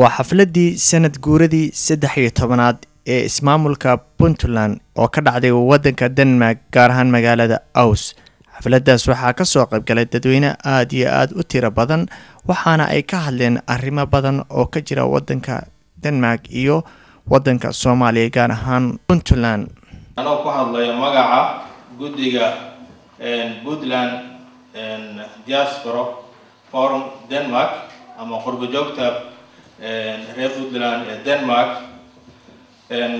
waa xafladii sanad guuradii 13aad ee ismaamulka Puntland oo ka dhacday wadanka Denmark gaar ahaan magaalada Aarhus. xafladaas waxaa ka soo qayb galay dadweyne aad iyo aad u tiro badan waxaana ay ka hadleen arrimo badan oo ka jira wadanka Denmark iyo wadanka Soomaaliya gaar ahaan Puntland. anoo ku hadlayo magaca guddiga Puntland Diaspora Forum Denmark ama qurbo joogta reer Puntland ee Denmark.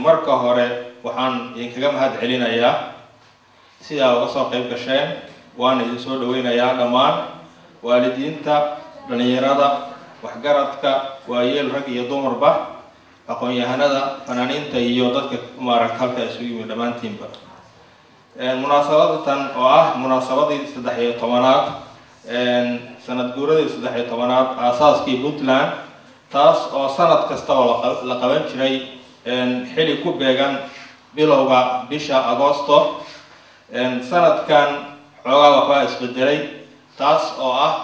marka hore waxaan idinkaga mahad celinayaa sida uga soo qayb gasheen waan idin soo dhaweynayaa dhammaan waalidiinta dhalinyarada waxgaradka waayeel rag iyo dumarba aqoon-yahanada fanaaniinta iyo dadka maaragtay halka isugu yimid dhammaantiinba. munaasabadatan oo ah munaasabadii 13aad sanad guuradii 13aad aasaaskii Puntland taas oo sanad kasta la qaban jiray xili ku beegan bilowga bisha Agoosto. sanadkan xoogaa waxaa isbedelay taas oo ah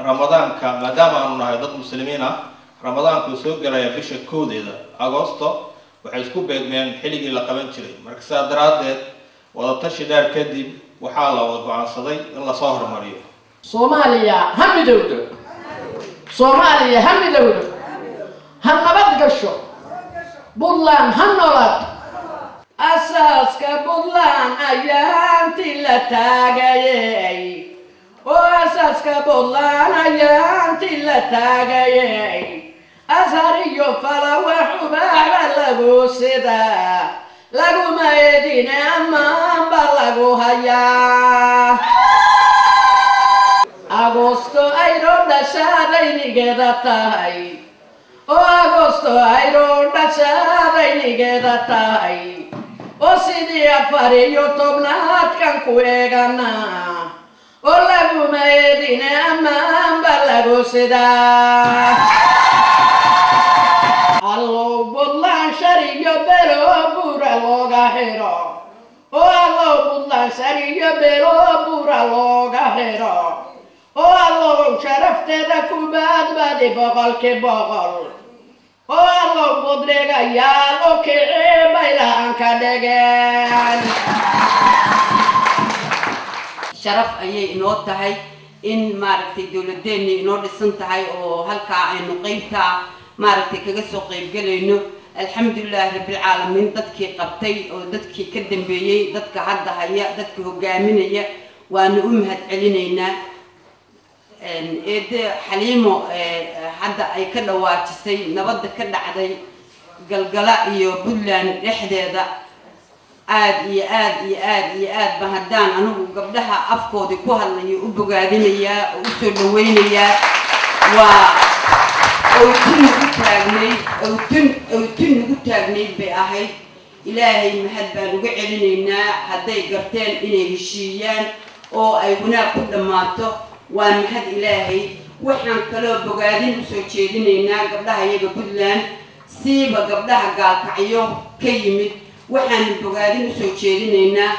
ramadaanka maadaama aanu nahay dad muslimiin ah ramadaanku soo galaya bisha 1 Agoosto waxay isku beegmeen xiligii la qaban jiray marka sidaa daraadeed wada tashi dheer kadib waxaa la wada go'aansaday in la soo hormariyo Soomaaliya ha midowdo Soomaaliya ha midowdo ha nabad gasho Puntland ha noolaato asaaska Puntland ayaantii la taagayay oo asaaska Puntland ayaantii la taagayay azhar iyo falawax ubaaba lagu sidaa laguma eedine amaanba lagu hayaa Agosto ayro dhashadaynigeeda tahay oo Agosto ayro dhashadaynigeeda tahay oo sidii 14 ku eeganaa oo laguma eedine amaanba lagu sidaa allow Puntland shariyo belo buura looga xiro oo allow Puntland shariyo belo buura looga xiro oo allow sharafteeda ku badbaadi boqolkiiba oo allow budregayaal oo kicii baylaan ka dhigeen sharaf ayay inoo tahay in maaragtay dawladeena inoo dhisan tahay oo halkaa aynu qaybta maaragtay kaga soo qayb galayno alxamdulillah rabbil caalamiin dadkii qabtay oo dadkii ka dambeeyay dadka hadda haya dadka hogaaminaya waana u mahad celinaynaa eede xaliimo hadda ay ka dhawaajisay nabadda ka dhacday galgala iyo Puntland dhexdeeda aad iyo aad ba haddaan anigu gabdhaha afkoodii ku hadlayo u bogaadinayaa oo u soo dhaweynayaa waa awtin ugu taagnayd bay ahayd ilaahay mahad baan uga celinaynaa hadday garteen inay heshiiyaan oo ay wanaag ku dhammaato waa mahad ilaahay waxaan kaloo bogaadin u soo jeedinaynaa gabdhaha iyaga Puntland siiba gabdhaha gaalkacyo ka yimid waxaan bogaadin u soo jeedinaynaa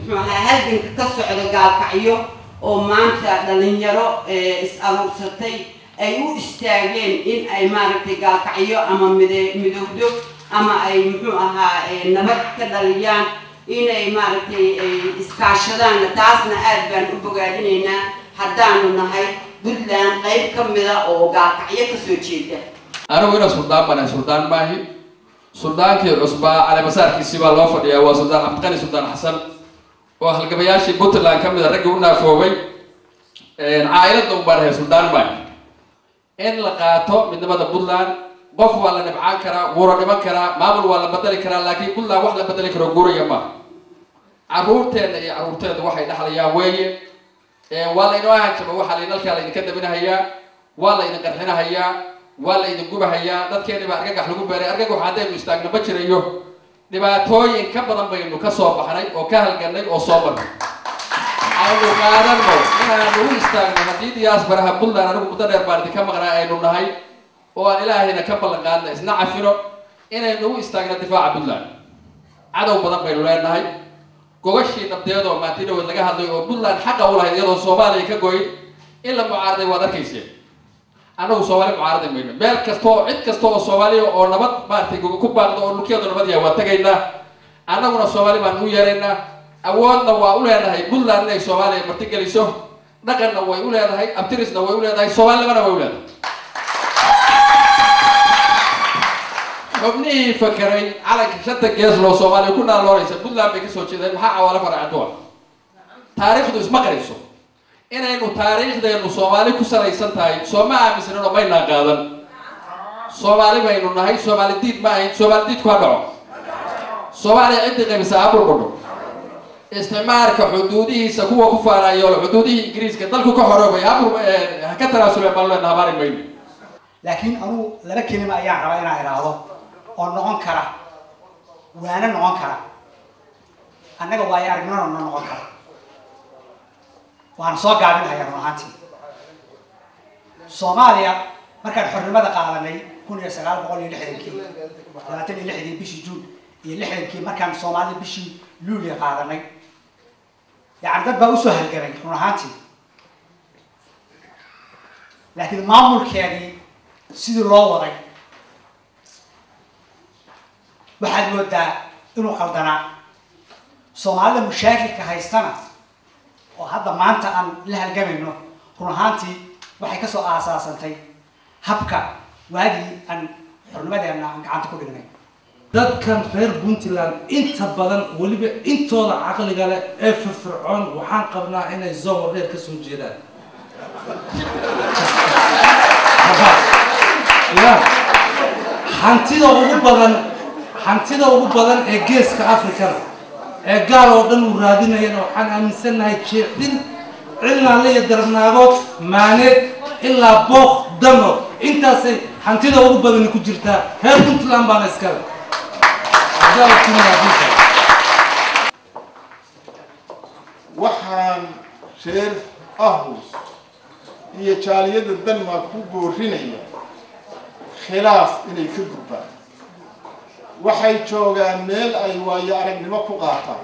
halganka ka socda gaalkacyo oo maanta dhalinyaro is-aruursatay ay u istaageen in ay maaragtay gaalkacyo ama midowdo ama ay muxuu ahaa nabad ka dhaliyaan inay maaragtay iskaashadaan taasna aad baan u bogaadinaynaa haddaanu nahay Puntland qayb ka mida oo gaalkacyo ka soo jeeda anigu ina suldaan maahi suldaankii cusbaa cali masaarkiisii baa loo fadhiyaa waa suldaan cabdiqani suldaan xasan oo halgabayaashii Puntland ka mid ah ragga u naafoobay caailadda u barahay suldaan maahi in la qaato midnimada Puntland qof waa la nibcaan karaa guuro dhiman karaa maamul waa la bedeli karaa laakiin Puntland wax la bedeli karo guuraya ma caruurteena iyo caruurteedu waxay dhaxlayaan weeye waa la inoo hanjaba waxa la inalka la idinka dabinahayaa waa la idin qarxinahayaa waa la idin gubahayaa dadkeena baa argagax lagu beeray argagax haddaynu istaagna ma jirayo dhibaatooyin ka badan baynu ka soo baxnay oo ka halganay oo soo marnay aynu qaadanno inaanu u istaagno haddii diasparaha Puntland anigu muddo dheer baan idinka maqnaa aynu nahay oo aan ilaahayna ka ballan qaadna isna cafino inaynu u istaagno difaaca Puntland cadow badan baynu leenahay gogashii nabdeed oo maantidhood laga hadlay oo Puntland xaq u lahayd iyadoo Soomaaliya ka gooyay إلا معارضة وذكيسة أنا وصومالي معارضة منه بل عد كستو صومالي أو نبض ما تيجي كوبا أو نكيا نبض يا واتجينا أنا ونا صومالي ما نويرنا أولنا وأولنا هاي بدلنا إن صومالي مرتجلي شو نقلنا وأولنا هاي أبترسنا وأولنا هاي صومالي ما نويرنا مبني فكرين على شتى جاز لو صومالي كنا لوريس بدلنا بكسو كذا محا ولا فرع دول تاريخ دوس ما قريسو إنه تاريخ ده إنه صومالي كسر يسنت هاي صومالي مثلاً ما ينقادن صومالي ما ينون هاي صومالي ديد ما هاي صومالي ديد كوادو صومالي عندي غير سابر كله استعمار كحدودي سكوا كفارا يول حدودي إنجليز كدل كحرب يابر هكذا رسول الله نهاري مين لكن أنا لما كلمة أيام رأينا إراده أو نعون كرا وأنا نعون كرا أنا جوايا أرجونا نعون كرا وأنا صار قاعدين هاي رمانتي Soomaaliya markaan xornimada qaadanay 1960 36 bishii Juun iyo 60 markaan Soomaaliya bishii Luulyo qaadanay yaani dad baa u soo halgamay run ahaantii laakiin maamulkeedii sidii loo waday waxaad moodaa inuu qaldanaa Soomaalida mushaakilka haystana oo hadda maanta aan la halgamayno run ahaantii waxay ka soo aasaasantay habka waagi aan xornimadeena aan gacanta ku dhignay dadkan reer Puntland inta badan waliba intooda aqliga leh ee firfircoon waxaan qabnaa inay zoon dheer ka soo jeedaan ya hantida ugu badan ee geeska Afrika ee gaar oo dhan u raadinayaan waxaan aaminsanahay jeexdin ilaa la yadarnaagood maaneed ilaa booq damo intaasay hantida ugu badan ku jirtaa reer Puntland baan iskale waxaan reer Aarhus iyo jaaliyada Denmark ku goorinaya khilaaf inay ka gudbaan waxay joogaan meel ay waayo aragnimo ku qaataan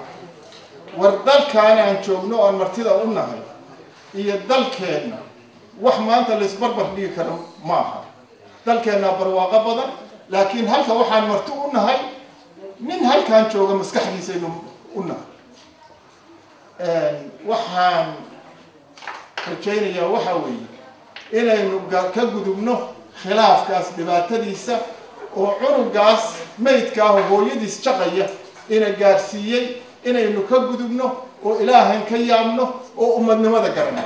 war dalkaan aan joogno oo martida u nahay iyo dalkeena wax maanta la isbarbar dhigi karo ma aha dalkeena barwaaqo badan laakiin halka waxaan marti u nahay min halkaan jooga maskaxdiisa inuu u nahay waxaan rajaynayaa waxa weeye inaynu ka gudubno khilaafkaas dhibaatadiisa oo cunugaas meydka ah hooyadiis shaqaya ina gaarsiiyay inaynu ka gudubno oo ilaahan ka yaabno oo ummadnimada garanay